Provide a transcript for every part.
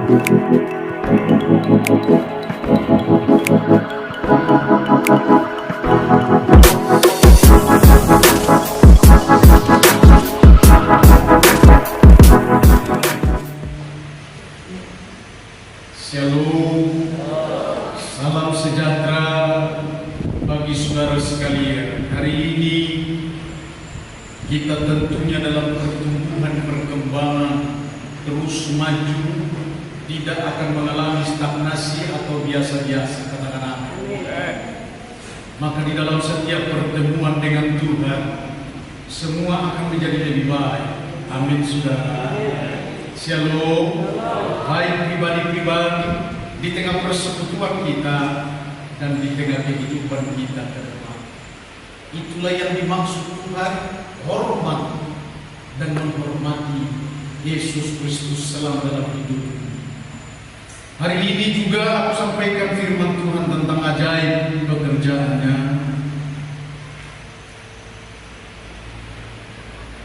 Shalom, salam sejahtera bagi saudara sekalian. Hari ini kita tentunya dalam pertumbuhan perkembangan terus maju, tidak akan mengalami stagnasi atau biasa-biasa, katakan amin. Maka di dalam setiap pertemuan dengan Tuhan semua akan menjadi lebih baik. Amin, saudara. Shalom. Baik pribadi-pribadi di tengah persekutuan kita dan di tengah kehidupan kita ke depan. Itulah yang dimaksud Tuhan, hormat dan menghormati Yesus Kristus selama dalam hidup. Hari ini juga aku sampaikan firman Tuhan tentang ajaib pekerjaannya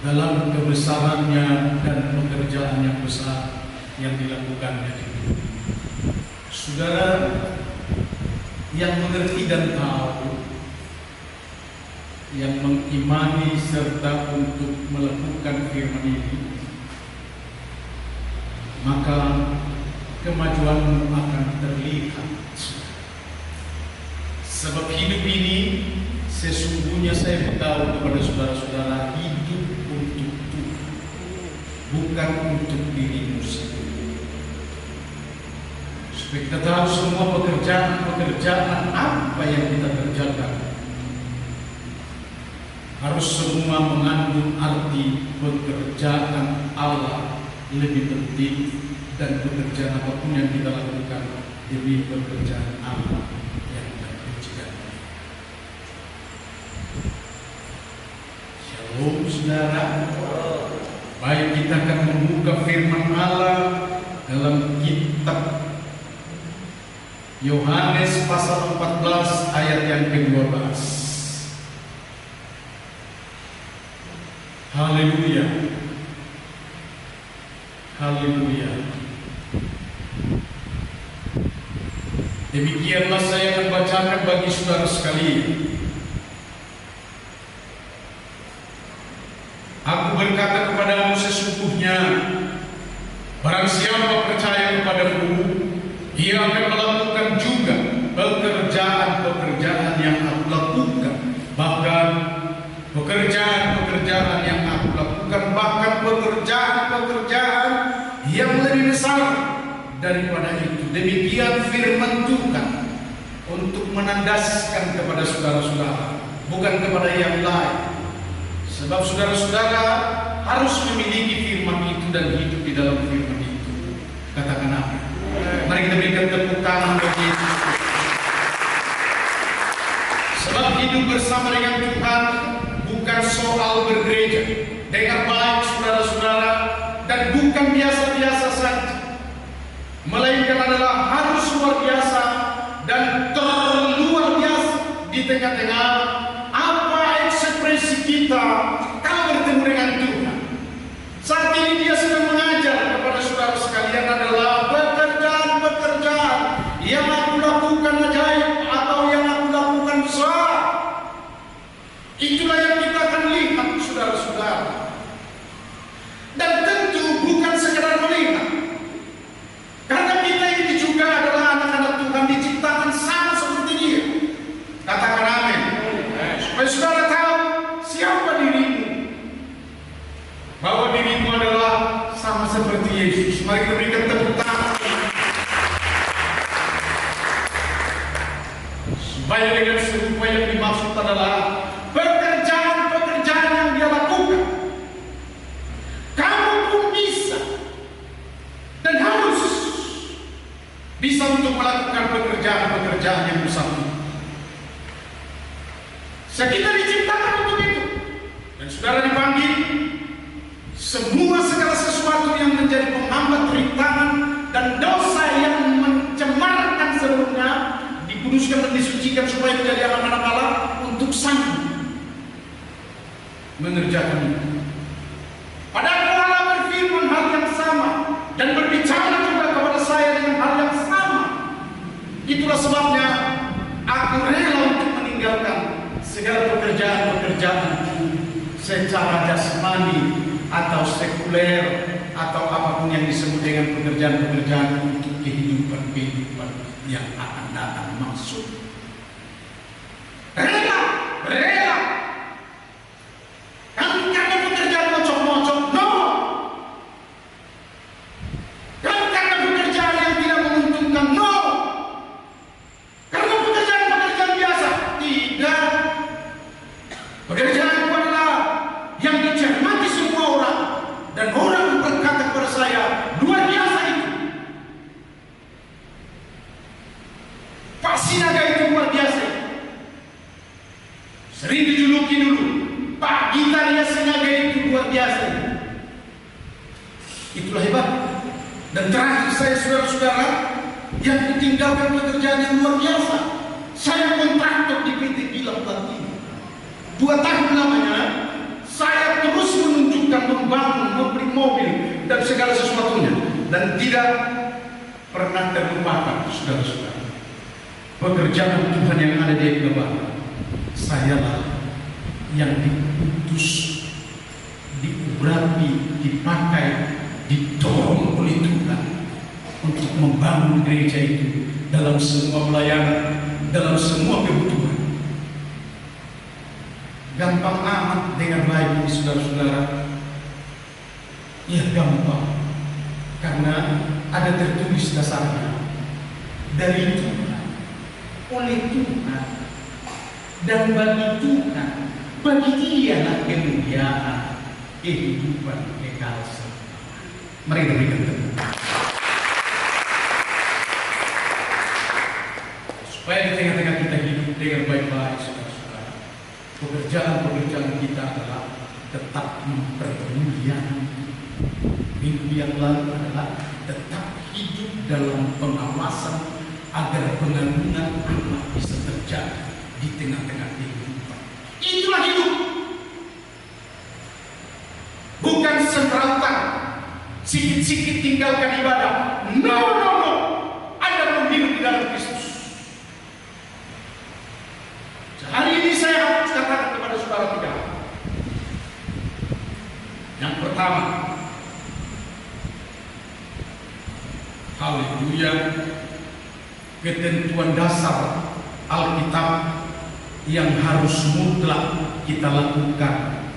dalam kebesarannya dan pekerjaan yang besar yang dilakukannya. Saudara yang mengerti dan tahu, yang mengimani serta untuk melakukan firman ini, maka kemajuanmu akan terlihat. Sebab hidup ini sesungguhnya saya beritahu kepada saudara-saudara, hidup untuk Tuhan, bukan untuk dirimu sendiri. Supaya kita tahu semua pekerjaan apa yang kita kerjakan harus semua mengandung arti pekerjaan Allah lebih penting, dan pekerjaan apapun yang kita lakukan demi pekerjaan Allah yang terpujikan. Shalom, saudara. Baik, kita akan membuka firman Allah dalam kitab Yohanes pasal 14 ayat yang ke-12. Haleluya. Haleluya. Demikianlah saya akan bacakan bagi saudara sekalian. Aku berkata kepadamu, sesungguhnya barang siapa percaya kepadaku, ia akan melakukan juga pekerjaan-pekerjaan yang aku lakukan. Bahkan pekerjaan-pekerjaan yang aku lakukan, bahkan pekerjaan-pekerjaan yang lebih besar daripada itu. Demikian firman Tuhan untuk menandaskan kepada saudara-saudara, bukan kepada yang lain. Sebab saudara-saudara harus memiliki firman itu dan hidup di dalam firman itu. Katakan amin. Mari kita berikan tepuk tangan bagi Yesus. Sebab hidup bersama dengan Tuhan bukan soal bergereja. Dengar baik saudara-saudara, dan bukan biasa-biasa saja, melainkan adalah harus luar biasa dan terluar biasa di tengah-tengah apa ekspresi kita kalau bertemu dengan Tuhan. Saat ini dia sedang mengajar kepada saudara sekalian adalah pekerjaan-pekerjaan yang aku lakukan ajaib atau yang aku lakukan besar. Itulah yang kita akan lihat saudara-saudara. Dan tentu bukan sekedar melihat, karena kita ini juga adalah anak-anak Tuhan, diciptakan sama seperti dia. Katakan amin. Supaya saudara tahu siapa dirimu, bahwa dirimu adalah sama seperti Yesus. Mari kita berikan tepuk tangan. Supaya dengan serupa yang dimaksud adalah pekerjaan-pekerjaan yang dia lakukan, kamu pun bisa dan harus bisa untuk melakukan pekerjaan-pekerjaan yang besar. Kita diciptakan untuk itu, dan saudara dipanggil. Semua segala sesuatu yang menjadi penghambat, rintangan dan dosa yang mencemarkan sebelumnya dikuduskan dan disucikan supaya menjadi anak-anak Allah untuk sanggup mengerjakan itu. Padahal Allah berfirman hal yang sama dan berbicara juga kepada saya segala pekerjaan-pekerjaan secara jasmani atau sekuler atau apapun yang disebut dengan pekerjaan-pekerjaan untuk kehidupan yang akan datang, maksud rela kan karena pekerjaan mocok-mocok, no, kan karena pekerjaan yang tidak menguntungkan, no, karena pekerjaan-pekerjaan biasa, tidak. Pekerjaan itu adalah yang dicermati semua orang, dan orang berkata kepada saya, luar biasa itu. Pak Sinaga itu luar biasa. Sering dijuluki dulu, Pak Gitaria Sinaga itu luar biasa. Itulah hebat. Dan terakhir saya, saudara-saudara, yang ditinggalkan pekerjaan yang luar biasa. Saya kontraktor di PT Bilang Platini. 2 tahun lamanya saya terus menunjukkan, membangun, membeli mobil dan segala sesuatunya, dan tidak pernah terlupakan, saudara-saudara, pekerjaan Tuhan yang ada di Ekebarat. Sayalah yang diutus, diurapi, dipakai, didorong oleh Tuhan untuk membangun gereja itu dalam semua pelayanan, dalam semua kebutuhan. Gampang amat dengar baik ini, saudara-saudara. Ya gampang, karena ada tertulis dasarnya dari Tuhan, oleh Tuhan, dan bagi Tuhan, bagi Dialah kemuliaan, kehidupan kekal. Mari kita berikan tepuk supaya di tengah-tengah kita hidup dengan baik-baik, saudara. Pekerjaan-pekerjaan kita adalah tetap mempermuliakan. Minggu yang lalu adalah tetap hidup dalam pengawasan agar pengagungan Allah bisa terjadi di tengah-tengah kehidupan. Itulah hidup. Bukan semprautan, sikit-sikit tinggalkan ibadah. No. Anda belum hidup di dalam Kristus. Hari ini saya harus katakan kepada saudara 3 hal. Yang pertama, haleluya, ketentuan dasar Alkitab yang harus mutlak kita lakukan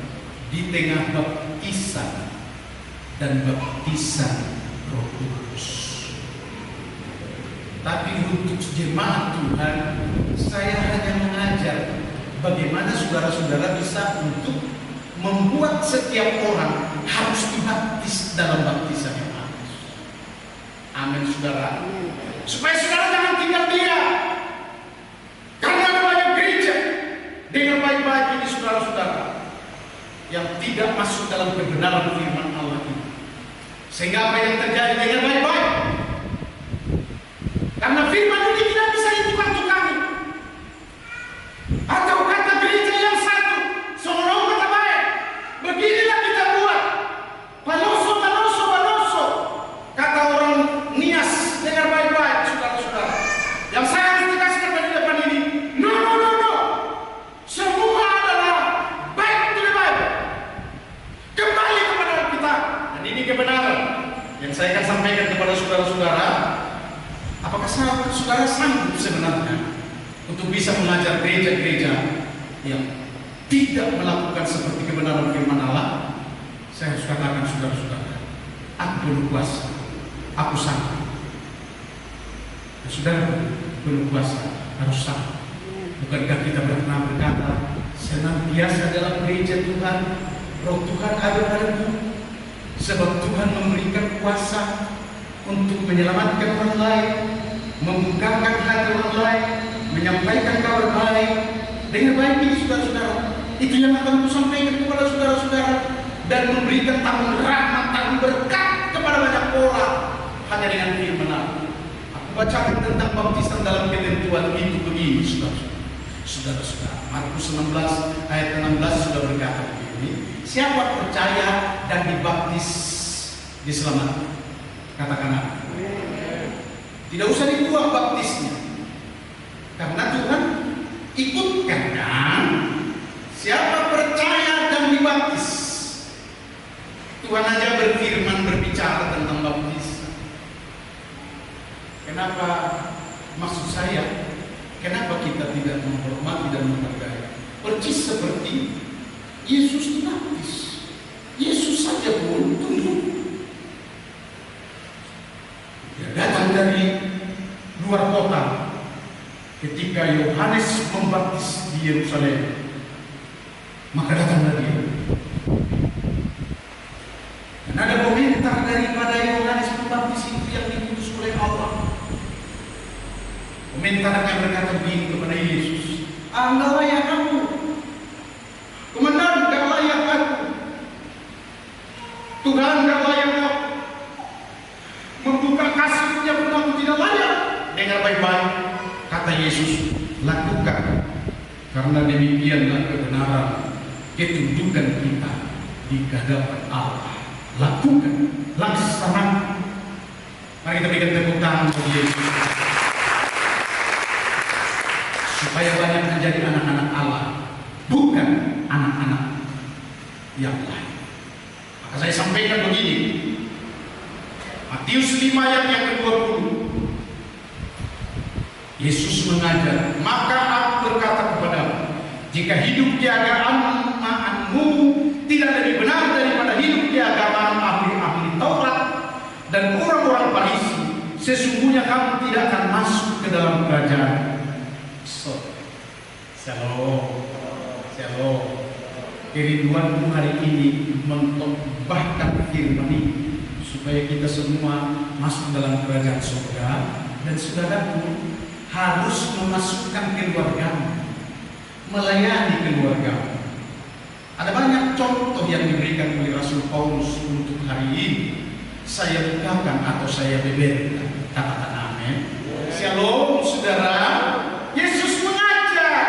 di tengah baptisan dan baptisan Roh Kudus. Tapi untuk jemaat Tuhan, saya hanya mengajar bagaimana saudara-saudara bisa untuk membuat setiap orang harus dibaptis dalam baptisan yang halus. Amin, saudara. Supaya saudara jangan tinggal diam. Karena ada banyak gereja dengan baik-baik ini, saudara-saudara, yang tidak masuk dalam kebenaran firman Allah ini. Sehingga apa yang terjadi dengan baik-baik? Karena firman ini tidak bisa ditukar-tukar. Atau kata gereja yang satu, seorang kata baik, beginilah kita buat. Baloso. Kata orang Nias, dengar baik-baik, saudara-saudara. Yang saya harus tegaskan pada depan ini, no. Semua adalah baik untuk baik. Kembali kepada kita. Dan ini kebenaran yang saya akan sampaikan kepada saudara-saudara. Apakah saudara sanggup sebenarnya untuk bisa mengajar gereja-gereja yang tidak melakukan seperti kebenaran firman Allah? Saya harus katakan, saudara-saudara, aku belum kuasa, aku sanggup. Saudara belum kuasa, harus sanggup. Bukankah kita pernah berkata, senantiasa dalam gereja Tuhan, Roh Tuhan ada padamu, sebab Tuhan memberikan kuasa untuk menyelamatkan orang lain, membukakan hati orang lain, menyampaikan kabar baik. Dengan baik ini, saudara-saudara, itu yang akan kusampaikan kepada saudara-saudara, dan memberikan tahun rahmat, tahun berkat kepada banyak orang hanya dengan firman Allah. Aku bacakan tentang baptisan dalam ketentuan itu begini, saudara-saudara. Markus 16 ayat 16 sudah berkata begini, siapa percaya dan dibaptis diselamatkan. Katakan apa? Tidak usah dibuang baptisnya, karena Tuhan ikutkan kan. Tuhan aja berfirman, berbicara tentang baptisan. Kenapa, maksud saya, kenapa kita tidak menghormati dan menghargai? Persis seperti Yesus dibaptis. Yesus saja pun tunduk. Dia datang dari luar kota ketika Yohanes membaptis di Yerusalem. Maka datanglah dia. Dan ada komentar daripada Yohanes Pembaptis itu yang diutus oleh Allah. Komentar yang berkata begini kepada Yesus, "Enggak layak kamu, Komandan, enggak layak aku, Tuhan enggak layak aku, membuka kasihnya pun aku tidak layak." Dengar baik-baik, kata Yesus, "Lakukan, karena demikianlah kebenaran, ketundukan kita di hadapan Allah." Lakukan, laksanakan. Mari kita berikan tepuk tangan bagi Yesus, supaya banyak menjadi anak-anak Allah, bukan anak-anak yang lain. Maka saya sampaikan begini, Matius 5 ayat yang ke-20, Yesus mengajar, "Maka aku berkata kepadamu, jika hidup di agamaanmu tidak lebih benar daripada hidup di agamaan ahli-ahli Taurat dan orang-orang Farisi, sesungguhnya kamu tidak akan masuk ke dalam kerajaan." Shalom, shalom. Kerinduanku hari ini mentambahkan firman ini supaya kita semua masuk dalam kerajaan surga, dan saudaraku harus memasukkan keluargamu, melayani keluargamu. Ada banyak contoh yang diberikan oleh Rasul Paulus untuk hari ini. Saya bukakan atau saya beberkan. Katakan amin. Shalom, saudara. Yesus mengajar.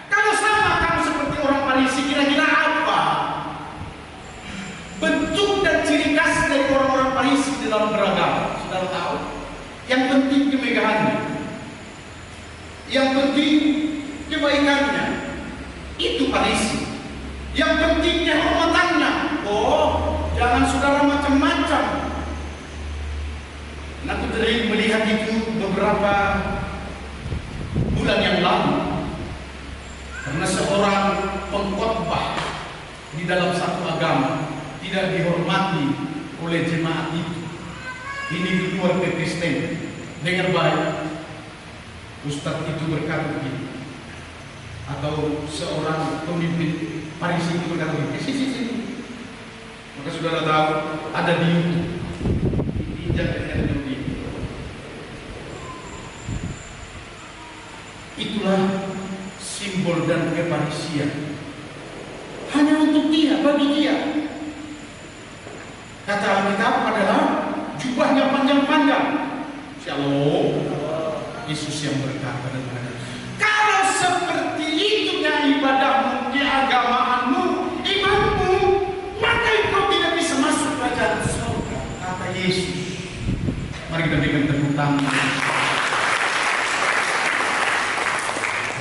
Kalau sama kamu seperti orang Farisi, kira-kira apa bentuk dan ciri khas dari orang-orang Farisi di dalam beragama? Saudara tahu? Yang penting kemegahannya, yang penting kebaikannya. Itu Farisi. Yang penting kehormatannya. Oh, jangan saudara macam-macam. Aku tadi melihat itu beberapa bulan yang lalu, karena seorang pengkhotbah di dalam satu agama tidak dihormati oleh jemaat itu. Ini di luar Kristen. Dengar baik, Ustadz itu berkata begini, atau seorang pemimpin Farisi itu berkata begini, sini. Maka saudara tahu, ada di YouTube, diinjak dengan begini. Itulah simbol dan kefarisian. Hanya untuk dia, bagi dia. Kata Alkitab adalah jubahnya panjang-panjang. Shalom. Yesus yang berkata dan mengatakan, kalau seperti itu ibadahmu, keagamaanmu, imanmu, maka engkau tidak bisa masuk kerajaan surga. Kata Yesus. Mari kita berikan tepuk tangan.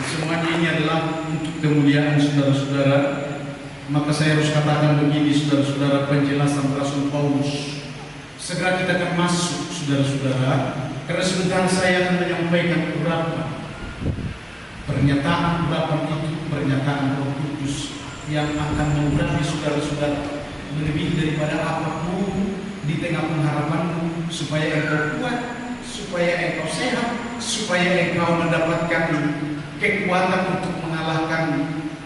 Semuanya ini adalah untuk kemuliaan saudara-saudara. Maka saya harus katakan begini, saudara-saudara, penjelasan Rasul Paulus. Segera kita akan masuk, saudara-saudara, karena sebentar saya akan menyampaikan beberapa pernyataan itu, pernyataan Roh Kudus yang akan mengurapi saudara-saudara lebih daripada apapun di tengah pengharapanmu, supaya engkau kuat, supaya engkau sehat, supaya engkau mendapatkan kekuatan untuk mengalahkan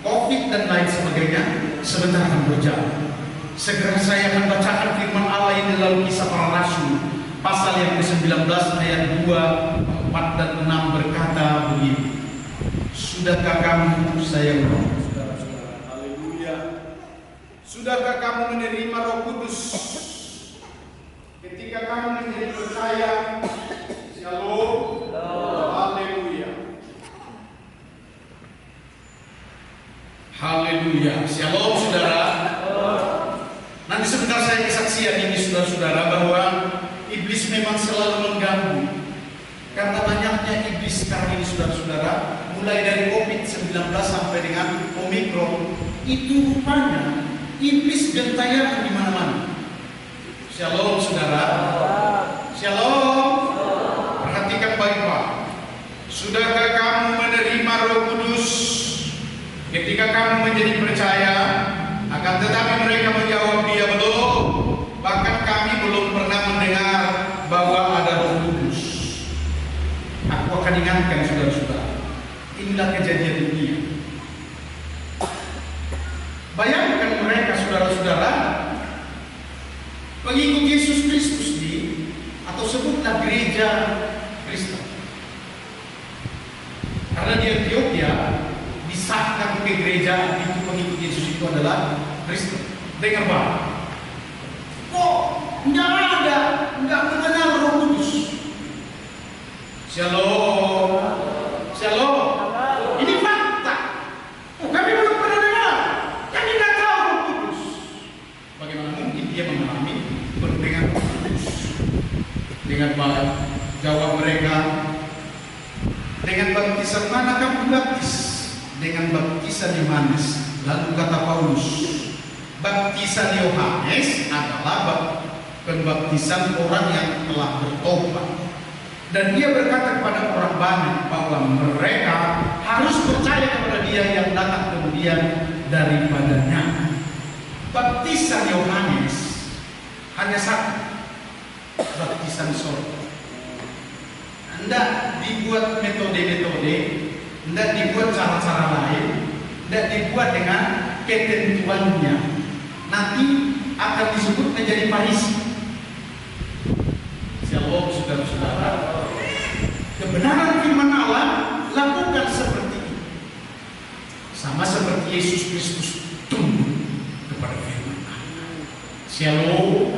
COVID dan lain sebagainya. Sebentar akan berjalan. Segera saya akan bacakan firman Allah ini dalam Kisah Para Rasul pasal yang ke-19 ayat 2, 4 dan 6 berkata begini. Sudahkah kamu, saya ulang, saudara-saudara, haleluya. Sudahkah kamu menerima Roh Kudus ketika kamu menjadi percaya? Shalom, haleluya. Haleluya. Shalom, saudara. Nanti sebentar saya kesaksian ini, saudara-saudara, bahwa iblis memang selalu mengganggu. Karena banyaknya iblis sekarang ini, saudara-saudara, mulai dari COVID-19 sampai dengan Omikron, itu rupanya iblis gentayangan di mana-mana. Shalom saudara. Shalom. Perhatikan baik-baik. Sudahkah kamu menerima Roh Kudus? Ketika kamu menjadi percaya, akan tetapi mereka menjawab dia belum. Bahkan kami belum pernah mendengar bahwa ada Roh Kudus. Aku akan ingatkan saudara-saudara, inilah kejadian dunia. Bayangkan mereka saudara-saudara, pengikut Yesus Kristus atau sebutlah gereja Kristen. Karena di Ethiopia disahkan ke gereja itu pengikut Yesus itu adalah Kristen. Dengar baik. Kok nggak mengenal Roh Kudus? Shalom. Shalom. Ini fakta. Kami belum pernah dengar. Kami nggak tahu Roh Kudus. Bagaimana mungkin dia mengalami berdengar Roh Kudus? Dengan baik jawab mereka, dengan baptisan mana kamu baptis? Dengan baptisan Yohanes. Lalu kata Paulus, baptisan Yohanes adalah pembaptisan orang yang telah bertobat. Dan dia berkata kepada orang banyak bahwa mereka harus percaya kepada dia yang datang kemudian daripadanya. Baptisan Yohanes hanya satu, baptisan sorga. Tidak dibuat metode-metode, tidak dibuat cara-cara lain, tidak dibuat dengan ketentuannya. Nanti akan disebut menjadi Farisi. Shalom saudara-saudara. Kebenaran firman Allah lakukan seperti itu. Sama seperti Yesus Kristus tunduk kepada firman Allah. Shalom.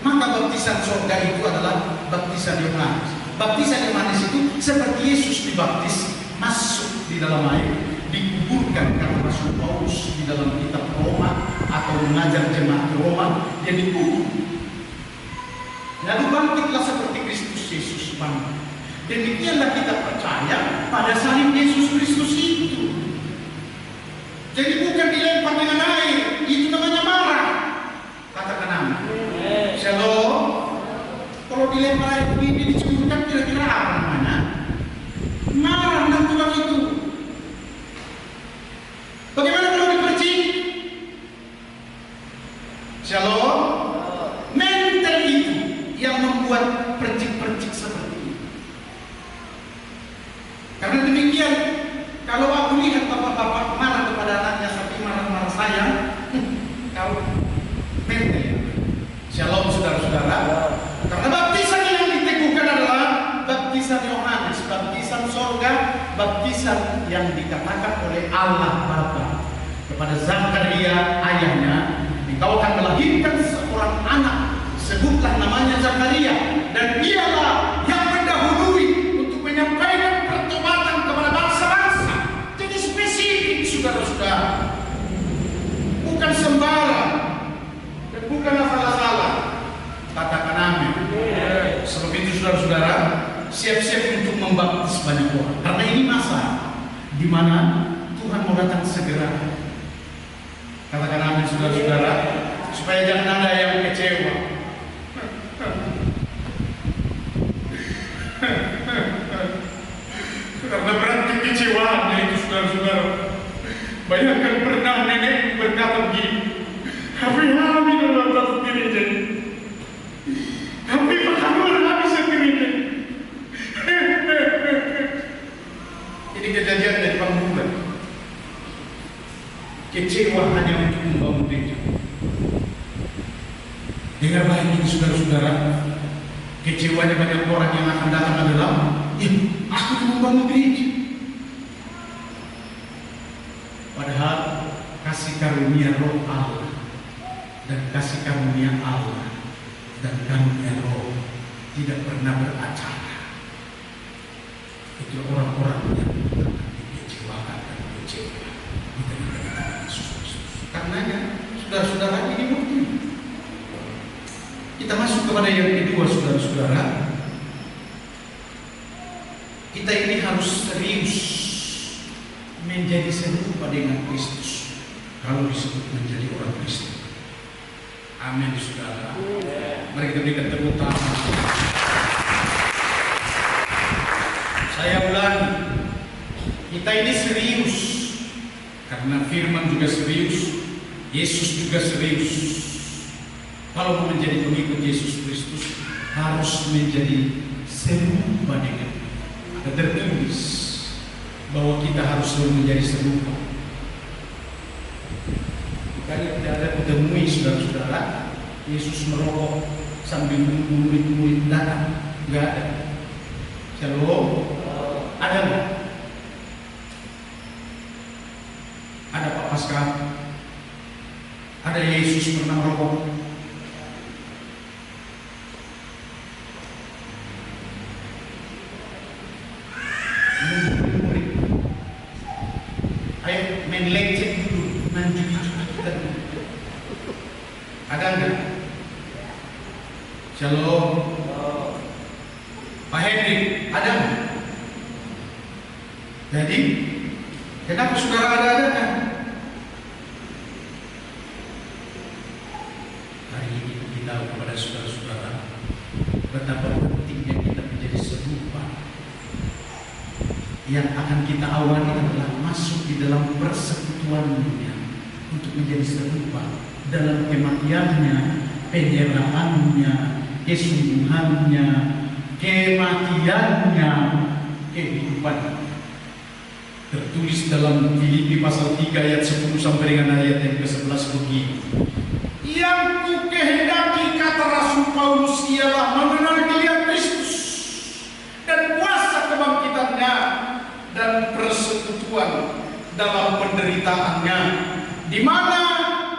Maka baptisan surga itu adalah baptisan Yohanes. Baptisan Yohanes itu seperti Yesus dibaptis, masuk di dalam air, dikuburkan karena masuk Paulus di dalam kitab Roma atau mengajar jemaat Roma, dia dikubur. Lalu bangkitlah seperti Kristus Yesus bangkit. Demikianlah kita percaya pada salib Yesus Kristus itu. Jadi bukan dilempar dengan air, itu namanya marah. Katakan amin. Shalom. Kalau dilempar air begini dicemurkan kira-kira apa namanya? Marah dan tulang itu. Bagaimana kalau dipercik? Shalom. Mental itu yang membuat percik-percik seperti ini. Karena demikian, kalau aku lihat bapak-bapak marah kepada anaknya tapi marah-marah sayang, kau mental. Shalom saudara-saudara. Karena baptisan yang diteguhkan adalah baptisan Yohanes, baptisan sorga, baptisan yang dikatakan oleh Allah Bapa kepada Zakaria ayahnya, engkau akan melahirkan seorang anak, sebutlah namanya Zakaria, dan dialah yang mendahului untuk menyampaikan pertobatan kepada bangsa-bangsa. Jadi spesifik saudara-saudara, bukan sembarang dan bukan asal-asalan. Katakan amin. Sebab itu saudara-saudara, siap-siap untuk membaptis banyak orang. Karena ini masa di mana Tuhan mau datang segera. Katakan amin saudara-saudara, supaya jangan ada yang kecewa. Karena berat kekecewaannya itu saudara-saudara. Bayangkan pernah nenek berkata begini, kami dalam satu gereja, kami berhamil habis gereja. Ini kejadian dari panggungan. Kecewa hanya untuk membangun gereja. Dengar baik ini saudara-saudara. Kecewanya banyak orang yang akan datang adalah, aku membangun gereja. Padahal kasih karunia Roh Allah dan kasih karunia Allah dan karunia Roh tidak pernah beracara. Itu orang-orang yang dikecewakan dan kecewa. Karenanya, saudara-saudara, ini bukti. Kita masuk kepada yang kedua, saudara-saudara. Kita ini harus serius menjadi serupa dengan Kristus kalau disebut menjadi orang Kristen. Amin, saudara. Mari kita berikan tepuk tangan. Saya ulangi, kita ini serius karena firman juga serius, Yesus juga serius. Kalau mau menjadi pengikut Yesus Kristus harus menjadi serupa dengan Dia. Ada tertulis bahwa kita harus selalu menjadi serupa. Makanya tidak ada kutemui saudara-saudara Yesus merokok sambil menunggu murid-murid datang. Enggak ada. Shalom. Ada nggak? Ada Pak Paskah? Ada Yesus pernah merokok? Murid-murid, ayo main lecet dulu, nanti kita dulu. Ada nggak? Shalom. Pak Hendrik, ada nggak? Jadi, kenapa saudara ada-adakan? Hari ini kita kepada saudara-saudara betapa pentingnya kita menjadi serupa. Yang akan kita awali adalah masuk di dalam persekutuannya untuk menjadi serupa dalam kematiannya, penyerahannya, kesungguhannya, kematiannya, kehidupannya. Tertulis dalam Filipi pasal 3 ayat 10 sampai dengan ayat yang ke-11 begini. Yang ku kehendaki, kata Rasul Paulus, ialah mengenal Dia Kristus dan kuasa kebangkitannya dan persekutuan dalam penderitaannya, di mana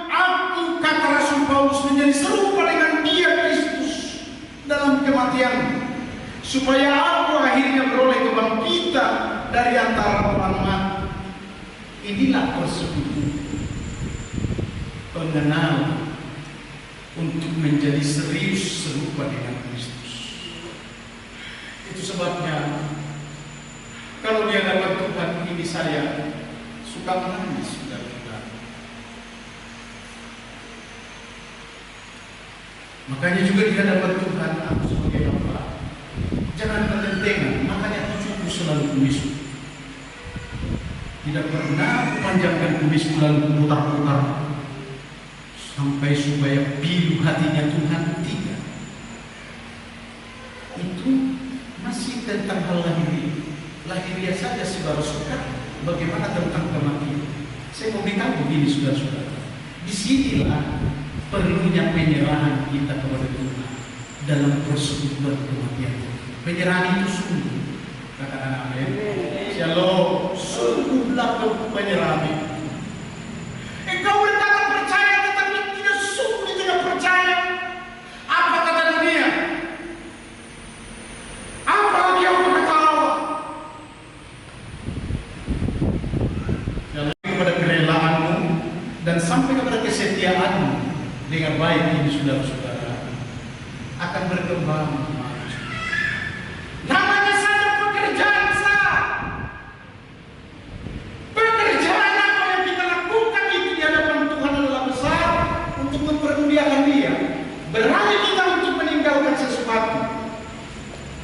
aku, kata Rasul Paulus, menjadi serupa dengan Dia Kristus dalam kematian, supaya aku akhirnya beroleh kebangkitan dari antara orang mati. Inilah persekutuan, pengenal untuk menjadi serius serupa dengan Kristus. Itu sebabnya kalau di hadapan Tuhan ini saya suka menangis, saudara-saudara. Makanya juga di hadapan Tuhan aku sebagai hamba jangan bertentangan. Makanya cucuku selalu kumisku. Tidak pernah panjangkan kumisku lalu putar-putar sampai supaya pilu hatinya Tuhan. Tidak. Itu masih tentang hal lahiriah saja saudara suka. Bagaimana tentang kematian? Saya mau beritahu begini saudara-saudara. Disinilah perlunya penyerahan kita kepada Tuhan dalam persekutuan kematian. Penyerahan itu sungguh. Katakan amin. Shalom. Sungguhlah penyerahan itu. Engkau berkata percaya tetapi tidak sungguh tidak percaya. Apa kata dunia? Apa lagi yang berkata Allah? Shalom kepada kerelaanmu dan sampai kepada kesetiaanmu dengan baik ini saudara-saudara akan berkembang. Namanya saja pekerjaan sah. Pekerjaan apa yang kita lakukan itu di hadapan Tuhan adalah besar untuk mempermuliakan Dia. Berani kita untuk meninggalkan sesuatu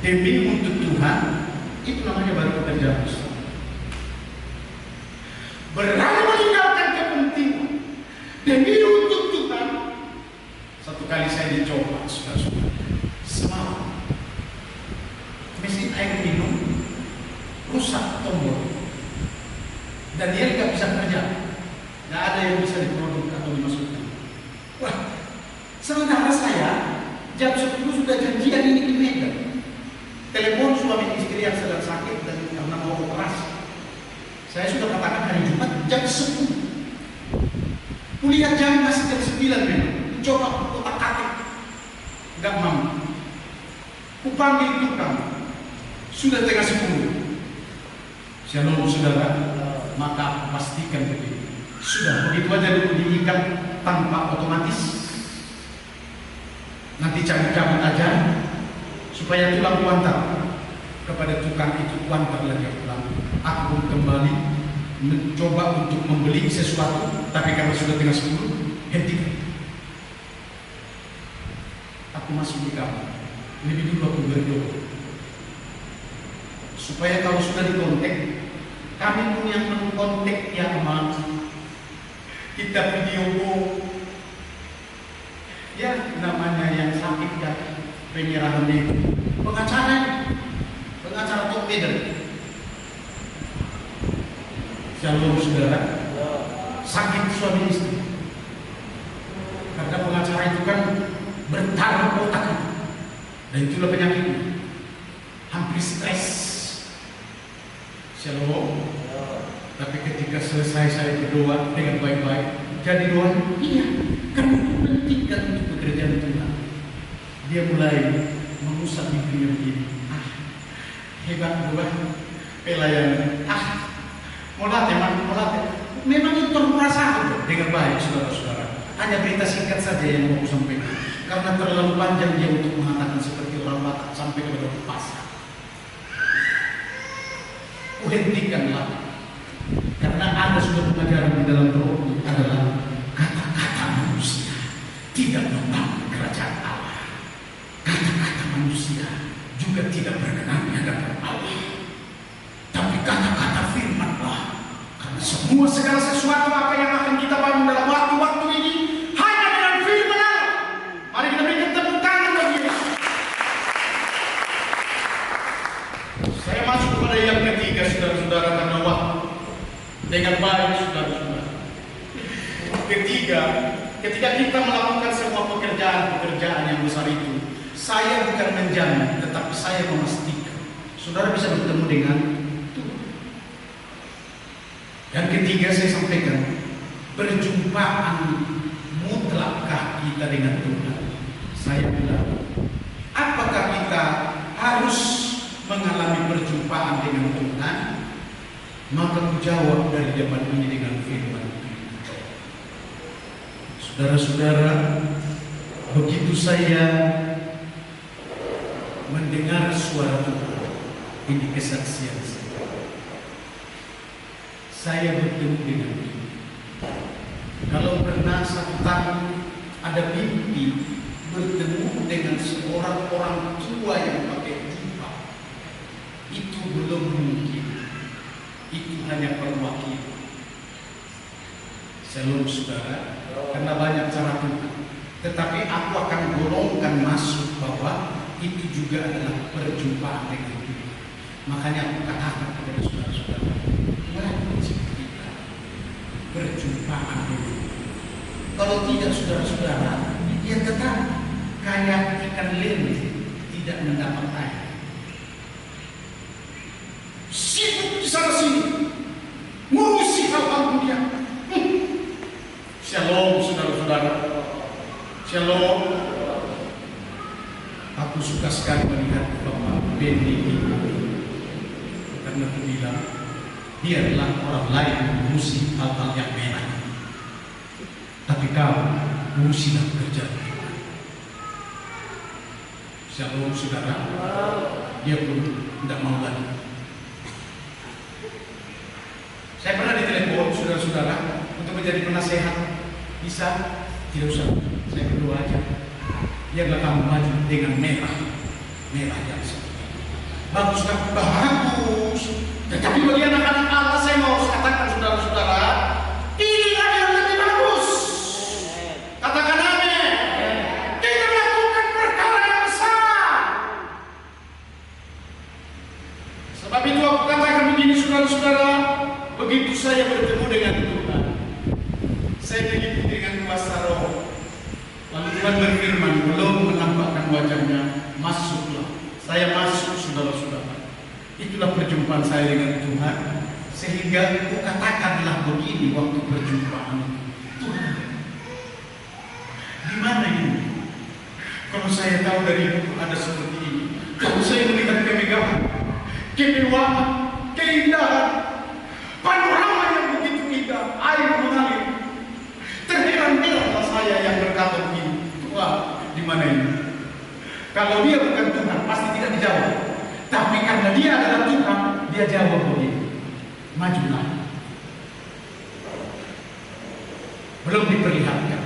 demi untuk Tuhan, itu namanya baru pekerjaan besar. Berani meninggalkan kepentingan demi untuk Tuhan. Satu kali saya dicoba, saudara-saudara, semalam mesin air minum rusak tombol dan dia nggak bisa kerja, nggak ada yang bisa diproduk atau dimasukkan. Wah, sementara saya jam 10 sudah janjian ini di Medan. Telepon suami istri yang sedang sakit dan karena mau operasi. Saya sudah katakan hari Jumat jam 10. Kuliah jam masih jam 9 memang. Coba otak-atik, nggak mampu. Kupanggil tukang, sudah tengah 10. Shalom saudara, maka pastikan begitu. Sudah begitu aja dulu diikat tanpa otomatis. Nanti cabut-cabut aja supaya tulang kuantar. Kepada tukang itu kuantar lagi pulang. Aku kembali mencoba untuk membeli sesuatu, tapi karena sudah tengah 10, henti. aku masuk di kamar. Lebih dulu aku berdoa. Supaya kalau sudah dikontak, kami pun yang mengkontak ya aman. Kita video call. Ya namanya yang sakit kan penyerahan itu. Pengacara top leader. Shalom saudara. Sakit suami istri. Karena pengacara itu kan bertarung otak. Dan itulah penyakitnya. Hampir stres. Shalom. Tapi ketika selesai saya berdoa dengan baik-baik, jadi doa, iya, kamu pentingkan untuk pekerjaan Tuhan. Dia mulai mengusap bibirnya begini. Hebat buat pelayan. Mau latih. Memang itu merasa dengan baik, saudara-saudara. Hanya berita singkat saja yang mau aku sampaikan. Karena terlalu panjang dia untuk mengatakan seperti orang Batak sampai kepada pasar. Hentikanlah. Karena ada suatu pengajaran di dalam roh adalah kata-kata manusia tidak membangun kerajaan Allah. Kata-kata manusia juga tidak berkenan di hadapan Allah. Tapi kata-kata firman-Allah, karena semua segala sesuatu apa yang akan kita bangun dalam waktu-waktu ini hanya dengan firman Allah. Mari kita berikan tepuk tangan bagi Yesus. Saya masuk kepada yang ketiga, saudara-saudara, karena waktu. Dengan baik, saudara-saudara. Ketiga, ketika kita melakukan semua pekerjaan yang besar itu, saya bukan menjamin, tetapi saya memastikan saudara bisa bertemu dengan Tuhan. Dan ketiga, saya sampaikan, perjumpaan mutlakkah kita dengan Tuhan? Saya bilang, apakah kita harus mengalami perjumpaan dengan Tuhan? Maka ku jawab dari depan ini dengan firman. Saudara-saudara, begitu saya mendengar suara Tuhan, ini kesaksian saya. Saya bertemu dengan Tuhan. Kalau pernah satu tahun ada mimpi bertemu dengan seorang orang tua yang pakai jubah, itu belum mungkin. Itu hanya perwakilan. Shalom saudara, karena banyak cara Tuhan. Tetapi aku akan golongkan masuk bahwa itu juga adalah perjumpaan dengan Tuhan. Makanya aku katakan kepada saudara-saudara, wajib kita perjumpaan dengan Tuhan. Kalau tidak saudara-saudara, dia tetap kayak ikan lele tidak mendapat air. Sibuk di sana sini, ngurusi hal-hal dunia. Shalom, saudara-saudara. Shalom. Aku suka sekali melihat Bapak Benny ini, karena aku bilang dia adalah orang lain mengurusi hal-hal yang enak. Tapi kau ngurusilah pekerjaan Tuhan. Shalom, saudara. Dia pun tidak mau lagi. Saya pernah ditelepon saudara-saudara untuk menjadi penasehat. Bisa? Tidak usah. Saya berdoa aja. Biarlah kamu maju dengan merah yang seperti itu. Bagus kan? Bagus. Tetapi bagi anak-anak Allah saya mau katakan saudara-saudara, inilah yang lebih bagus. Katakan amin. Kita melakukan perkara yang besar. Sebab itu aku katakan begini saudara-saudara. Begitu saya bertemu dengan Tuhan, saya diliputi dengan kuasa Roh. Lalu Tuhan berfirman, belum menampakkan wajahnya, masuklah. Saya masuk, saudara-saudara. Itulah perjumpaan saya dengan Tuhan. Sehingga aku katakanlah begini waktu perjumpaan. Tuhan, di mana ini? Kalau saya tahu dari buku ada seperti ini, kalau saya melihat kemegahan, kemewahan, keindahan, panorama yang begitu indah, air mengalir, terheran-heranlah saya yang berkata begini, Tuhan, di mana ini? Kalau dia bukan Tuhan, pasti tidak dijawab. Tapi karena dia adalah Tuhan, dia jawab begini, majulah. Belum diperlihatkan.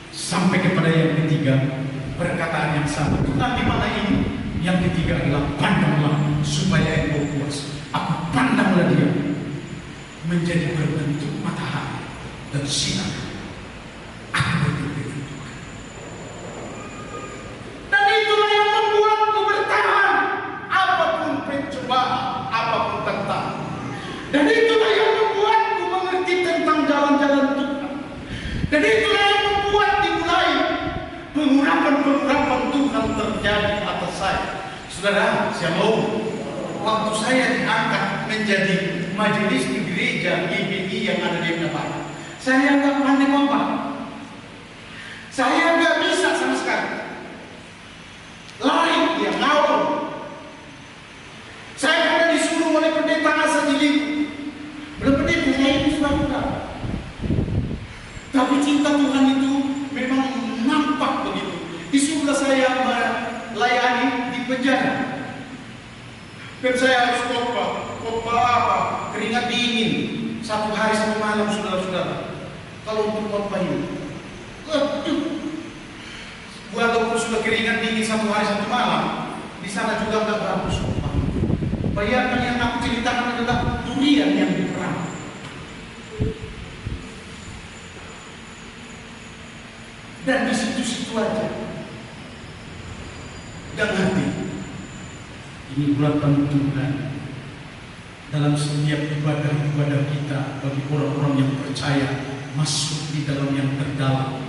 Sampai kepada yang ketiga, perkataan yang sana. Tuhan di mana ini? Yang ketiga adalah pandanglah supaya engkau puas. Aku pandanglah dia menjadi berbentuk matahari dan sinar. Aku berdoa dengan Tuhan. Dan itulah yang membuatku bertahan apapun pencobaan, apapun tantangan. Dan itulah yang membuatku mengerti tentang jalan-jalan Tuhan. Dan itulah yang membuat dimulai pengurapan-pengurapan Tuhan terjadi atas saya. Saudara, shalom. Waktu saya diangkat menjadi majelis di gereja GBI yang ada di Jakarta, saya nggak pandai ngomong. Saya nggak bisa sama sekali. Lari dia ngawur. Saya pernah disuruh oleh pendeta asal Jiliku. Belum pendeta saya ini sudah. Tapi cinta Tuhan itu memang nampak begitu. Disuruh saya melayani di penjara. Dan saya harus khotbah apa? Keringat dingin 1 hari 1 malam, saudara-saudara. Kalau untuk khotbah ini, aduh, walaupun sudah keringat dingin 1 hari 1 malam, di sana juga nggak bagus khotbah. Bayangkan yang aku ceritakan adalah durian yang diperang. Dan di situ-situ aja. Dan nanti ini urapan Tuhan dalam setiap ibadah-ibadah kita bagi orang-orang yang percaya masuk di dalam yang terdalam,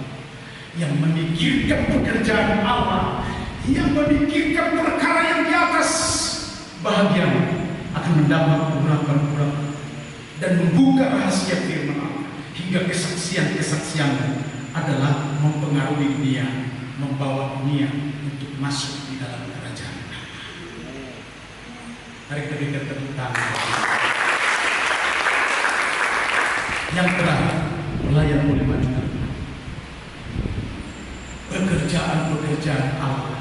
yang memikirkan pekerjaan Allah, yang memikirkan perkara yang di atas, bahagia akan mendapat urapan-urapan dan membuka rahasia firman Allah hingga kesaksian-kesaksian adalah mempengaruhi dunia, membawa dunia untuk masuk di dalam kerajaan. Mari kita berikan tepuk tangan. Yang terakhir, pelayan boleh maju. Pekerjaan-pekerjaan Allah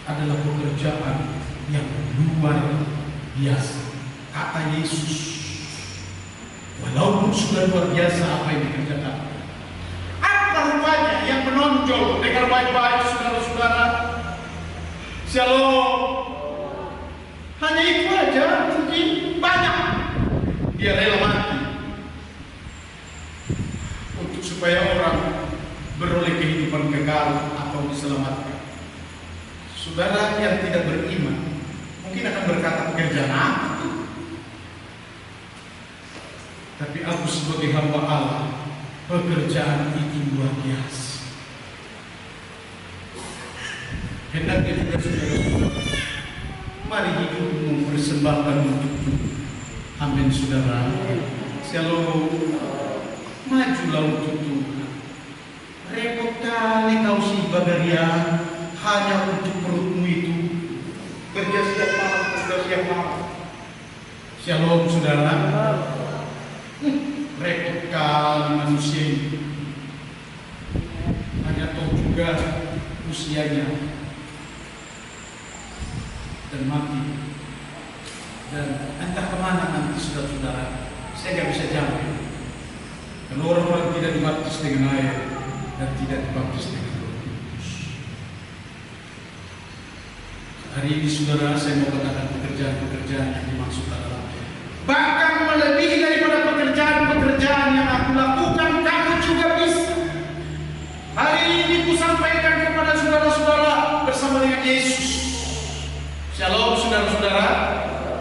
adalah pekerjaan yang luar biasa. Kata Yesus, walaupun sudah luar biasa apa yang dikerjakan, apa rupanya yang menonjol? Dengar baik-baik saudara-saudara. Shalom. Hanya itu aja, mungkin banyak. Dia rela mati untuk supaya orang beroleh kehidupan kekal atau diselamatkan. Saudara yang tidak beriman mungkin akan berkata, pekerjaan apa itu? Tapi aku sebagai hamba Allah, pekerjaan itu luar biasa. Hendaknya juga saudara-saudara, mari hidup mempersembahkan untuk Tuhan. Amin saudara. Shalom. Majulah untuk Tuhan. Repot kali kau si bagarian hanya untuk perutmu itu. Kerja siap malam, kerja siap malam. Shalom saudara. Repot kali manusia ini. Hanya tahu juga usianya dan mati, dan entah kemana nanti saudara-saudara. Saya nggak bisa jawab. Dan orang-orang tidak dibaptis dengan air dan tidak dibaptis dengan Roh Kudus. Hari ini saudara, saya mau katakan pekerjaan-pekerjaan yang dimaksud adalah bahkan melebihi daripada pekerjaan-pekerjaan yang aku lakukan, kamu juga bisa. Hari ini ku sampaikan kepada saudara-saudara bersama dengan Yesus. Shalom saudara-saudara,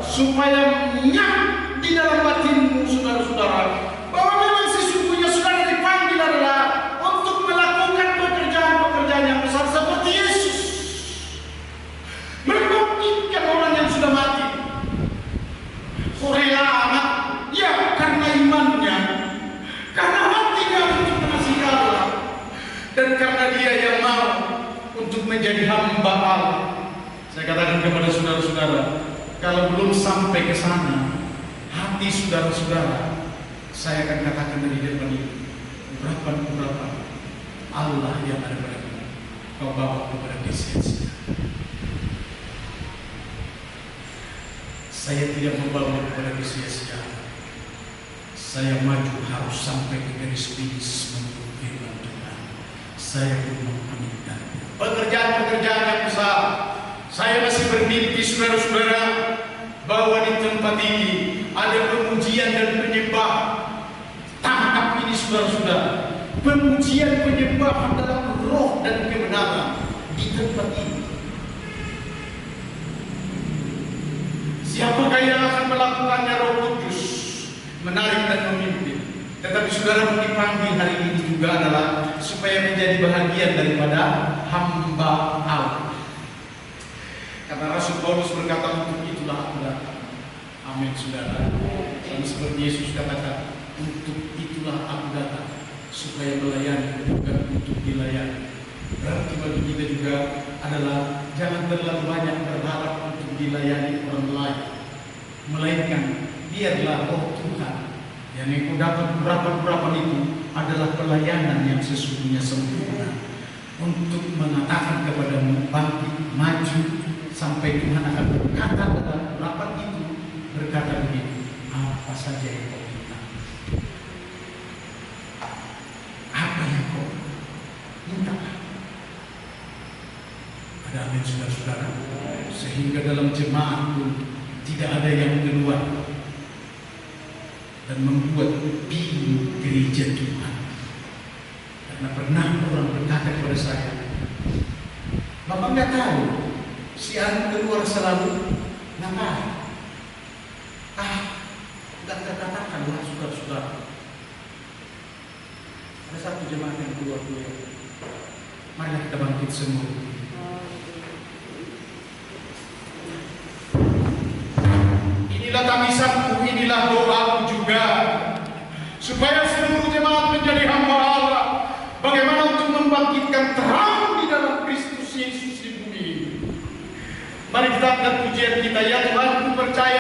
supaya nyat di dalam batinmu saudara-saudara, bahwa memang sesungguhnya saudara dipanggil adalah untuk melakukan pekerjaan-pekerjaan yang besar seperti Yesus. Membangkitkan orang yang sudah mati. Rela amat, ya karena imannya, karena hatinya untuk mengasihi Allah, dan karena dia yang mau untuk menjadi hamba Allah. Saya katakan kepada saudara-saudara, kalau belum sampai ke sana, hati saudara-saudara, saya akan katakan dari depan ini, urapan-urapan Allah yang ada pada kita, kau bawa kepada sia-sia. Saya tidak membawa kepada sia-sia. Saya maju harus sampai ke garis finish menurut firman Tuhan. saya pun mengaminkan. Pekerjaan-pekerjaan yang besar. Saya masih bermimpi, saudara-saudara, bahwa di tempat ini ada pemujian dan penyembahan. Tangkap ini, saudara-saudara. Pemujian penyembahan dalam roh dan kebenaran di tempat ini. Siapakah yang akan melakukannya? Roh Kudus menarik dan memimpin. Tetapi saudara yang dipanggil hari ini juga adalah supaya menjadi bahagian daripada hamba Allah. Karena Rasul Paulus berkata, untuk itulah aku datang. Amin, saudara. Dan seperti Yesus katakan, untuk itulah aku datang, supaya melayani, bukan untuk dilayani. Berarti bagi kita juga adalah jangan terlalu banyak berharap untuk dilayani orang lain, melainkan biarlah roh Tuhan yang engkau dapat berapa itu adalah pelayanan yang sesungguhnya sempurna, untuk mengatakan kepadamu bangkit, maju, sampai Tuhan akan berkata dalam rapat itu, berkata begini, apa saja yang kau minta, apa yang kau minta. Ada amin, saudara-saudara. Sehingga dalam jemaat pun tidak ada yang keluar dan membuat bingung gereja Tuhan. Karena pernah orang berkata kepada saya, Bapak nggak tahu si Anu keluar selalu ngapain? Nggak katakan lah, saudara-saudara. Ada satu jemaat yang keluar dulu. Mari kita bangkit semua. Inilah tangisanku, inilah doaku juga, supaya seluruh jemaat menjadi hamba Allah. Bagaimana untuk membangkitkan terang di dalam Kristus Yesus di bumi ini. Mari kita angkat pujian kita, ya Tuhan, ku percaya